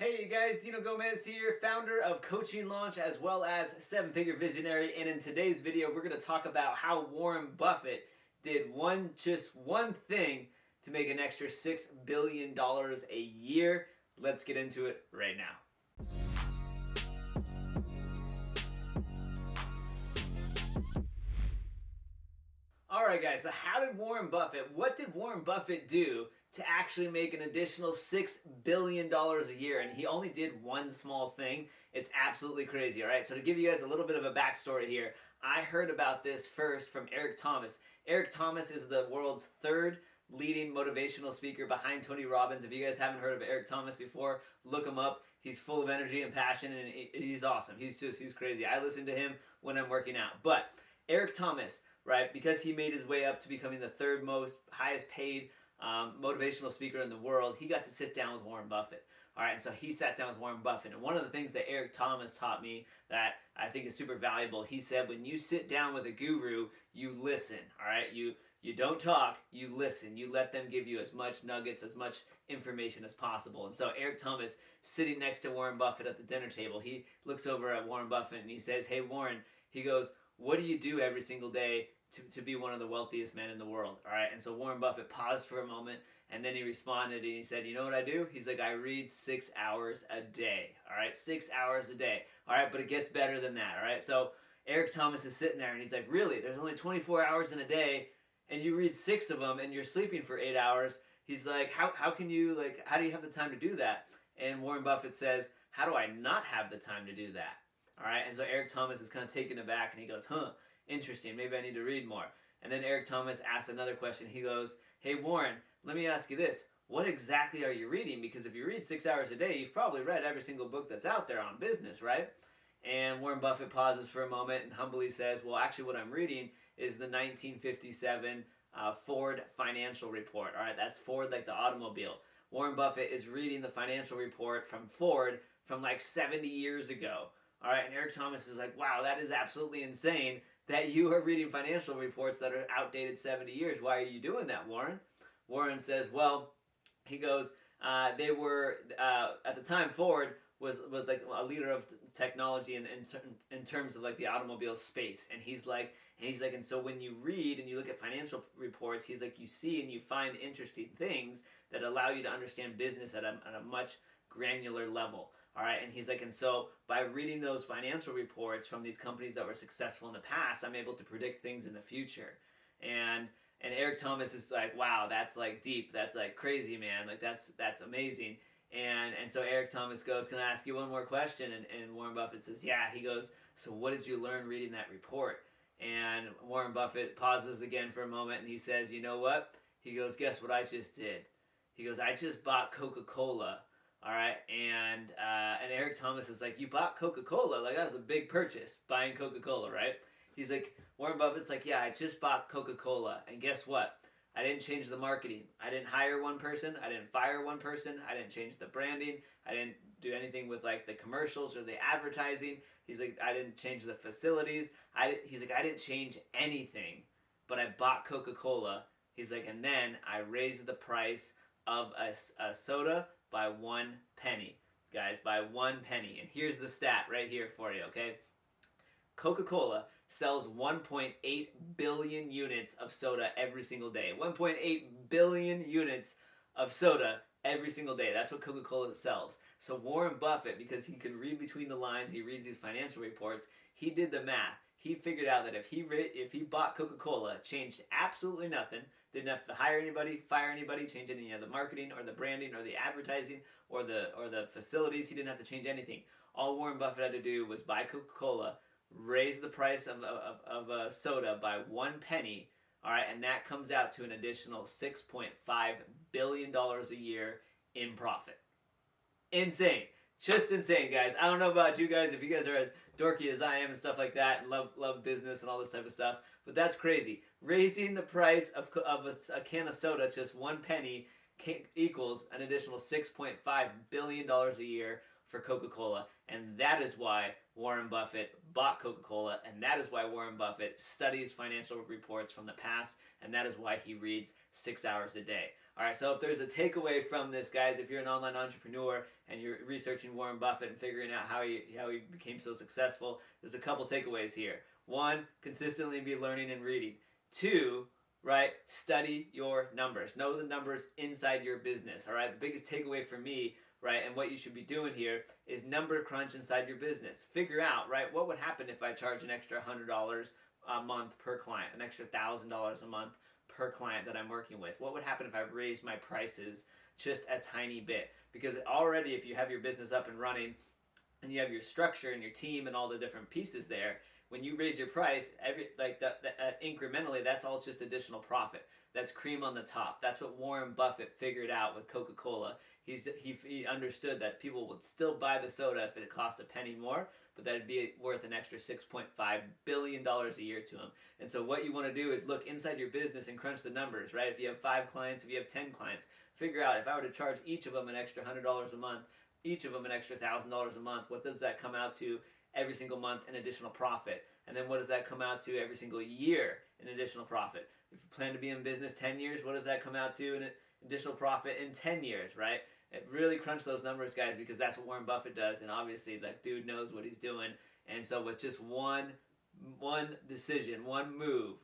Hey guys, Dino Gomez here, founder of Coaching Launch as well as Seven Figure Visionary, and in today's video we're going to talk about how Warren Buffett did just one thing to make an extra $6 billion a year. Let's get into it right now. Alright guys, so what did Warren Buffett do to actually make an additional $6 billion a year? And he only did one small thing. It's absolutely crazy, alright? So to give you guys a little bit of a backstory here, I heard about this first from Eric Thomas. Eric Thomas is the world's third leading motivational speaker behind Tony Robbins. If you guys haven't heard of Eric Thomas before, look him up. He's full of energy and passion, and he's awesome. He's crazy. I listen to him when I'm working out. But Eric Thomas, right, because he made his way up to becoming the third most highest paid motivational speaker in the world, he got to sit down with Warren Buffett. All right, and so he sat down with Warren Buffett, and one of the things that Eric Thomas taught me that I think is super valuable, he said, when you sit down with a guru, you listen. All right, you don't talk, you listen. You let them give you as much nuggets, as much information as possible. And so Eric Thomas, sitting next to Warren Buffett at the dinner table, he looks over at Warren Buffett and he says, "Hey Warren," he goes, "what do you do every single day to be one of the wealthiest men in the world?" All right, and so Warren Buffett paused for a moment, and then he responded, and he said, "You know what I do?" He's like, "I read 6 hours a day." All right, 6 hours a day. All right, but it gets better than that. All right, so Eric Thomas is sitting there, and he's like, "Really? There's only 24 hours in a day, and you read 6 of them, and you're sleeping for 8 hours?" He's like, how can you, like, how do you have the time to do that? And Warren Buffett says, "How do I not have the time to do that?" All right, and so Eric Thomas is kind of taken aback, and he goes, "Interesting, maybe I need to read more." And then Eric Thomas asks another question. He goes, "Hey Warren, let me ask you this. What exactly are you reading? Because if you read 6 hours a day, you've probably read every single book that's out there on business, right?" And Warren Buffett pauses for a moment and humbly says, "Well, actually what I'm reading is the 1957 Ford financial report." All right, that's Ford like the automobile. Warren Buffett is reading the financial report from Ford from like 70 years ago. All right, and Eric Thomas is like, "Wow, that is absolutely insane that you are reading financial reports that are outdated 70 years. Why are you doing that, Warren?" Warren says, "Well," he goes, "they were, at the time, Ford was like a leader of technology in terms of like the automobile space." And he's like, and so when you read and you look at financial reports, he's like, you see and you find interesting things that allow you to understand business at a much granular level. All right, and he's like, and so by reading those financial reports from these companies that were successful in the past, I'm able to predict things in the future." And Eric Thomas is like, "Wow, that's like deep. That's like crazy, man. Like that's amazing." And so Eric Thomas goes, "Can I ask you one more question?" And Warren Buffett says, "Yeah." He goes, "So what did you learn reading that report?" And Warren Buffett pauses again for a moment, and he says, "You know what?" He goes, "Guess what I just did?" He goes, "I just bought Coca Cola." All right, and Eric Thomas is like, "You bought Coca Cola? Like that was a big purchase, buying Coca Cola, right?" He's like, Warren Buffett's like, "Yeah, I just bought Coca Cola, and guess what? I didn't change the marketing. I didn't hire one person. I didn't fire one person. I didn't change the branding. I didn't do anything with like the commercials or the advertising." He's like, "I didn't change the facilities. He's like, I didn't change anything, but I bought Coca Cola." He's like, "And then I raised the price of a soda by 1 penny, guys, by 1 penny." And here's the stat right here for you, okay? Coca Cola sells 1.8 billion units of soda every single day. 1.8 billion units of soda every single day. That's what Coca Cola sells. So Warren Buffett, because he can read between the lines, he reads these financial reports, he did the math. He figured out that if he bought Coca Cola, changed absolutely nothing, didn't have to hire anybody, fire anybody, change any of the marketing or the branding or the advertising or the facilities, he didn't have to change anything. All Warren Buffett had to do was buy Coca Cola, raise the price of a soda by 1 penny, all right, and that comes out to an additional $6.5 billion a year in profit. Insane. Just insane, guys. I don't know about you guys, if you guys are as dorky as I am and stuff like that and love business and all this type of stuff, but that's crazy. Raising the price of a can of soda just 1 penny equals an additional $6.5 billion a year for Coca-Cola, and that is why Warren Buffett bought Coca-Cola, and that is why Warren Buffett studies financial reports from the past, and that is why he reads 6 hours a day. All right, so if there's a takeaway from this, guys, if you're an online entrepreneur and you're researching Warren Buffett and figuring out how he became so successful, there's a couple takeaways here. One, consistently be learning and reading. Two, right, study your numbers. Know the numbers inside your business, all right? The biggest takeaway for me, right, and what you should be doing here is number crunch inside your business. Figure out, right, what would happen if I charge an extra $100 a month per client, an extra $1,000 a month per client that I'm working with? What would happen if I raised my prices just a tiny bit? Because already, if you have your business up and running and you have your structure and your team and all the different pieces there, when you raise your price, incrementally, that's all just additional profit. That's cream on the top. That's what Warren Buffett figured out with Coca Cola. He understood that people would still buy the soda if it cost a penny more, but that'd be worth an extra $6.5 billion a year to him. And so what you want to do is look inside your business and crunch the numbers, right? If you have 5 clients, if you have 10 clients, figure out if I were to charge each of them an extra $100 a month, each of them an extra $1,000 a month, what does that come out to every single month in additional profit? And then what does that come out to every single year in additional profit? If you plan to be in business 10 years, what does that come out to in additional profit in 10 years, right? Really crunch those numbers, guys, because that's what Warren Buffett does, and obviously that dude knows what he's doing. And so with just one decision, one move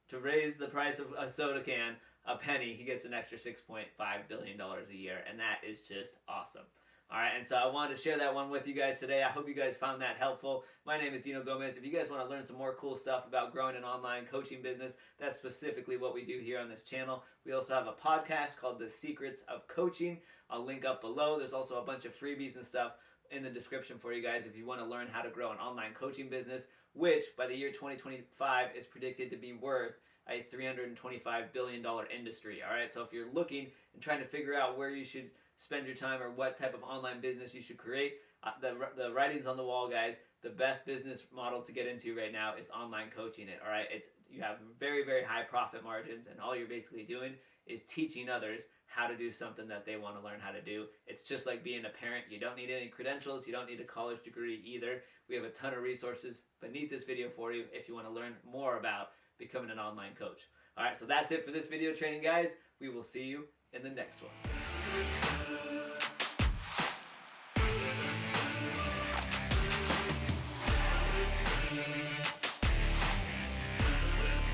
to raise the price of a soda can a penny, he gets an extra $6.5 billion a year, and that is just awesome. All right, and so I wanted to share that one with you guys today. I hope you guys found that helpful. My name is Dino Gomez. If you guys want to learn some more cool stuff about growing an online coaching business, that's specifically what we do here on this channel. We also have a podcast called The Secrets of Coaching. I'll link up below. There's also a bunch of freebies and stuff in the description for you guys if you want to learn how to grow an online coaching business, which by the year 2025 is predicted to be worth a $325 billion industry. All right, so if you're looking and trying to figure out where you should spend your time or what type of online business you should create, the writing's on the wall, guys. The best business model to get into right now is online coaching it. All right, you have very, very high profit margins, and all you're basically doing is teaching others how to do something that they want to learn how to do. It's just like being a parent. You don't need any credentials. You don't need a college degree either. We have a ton of resources beneath this video for you if you want to learn more about becoming an online coach. All right, so that's it for this video training, guys. We will see you in the next one.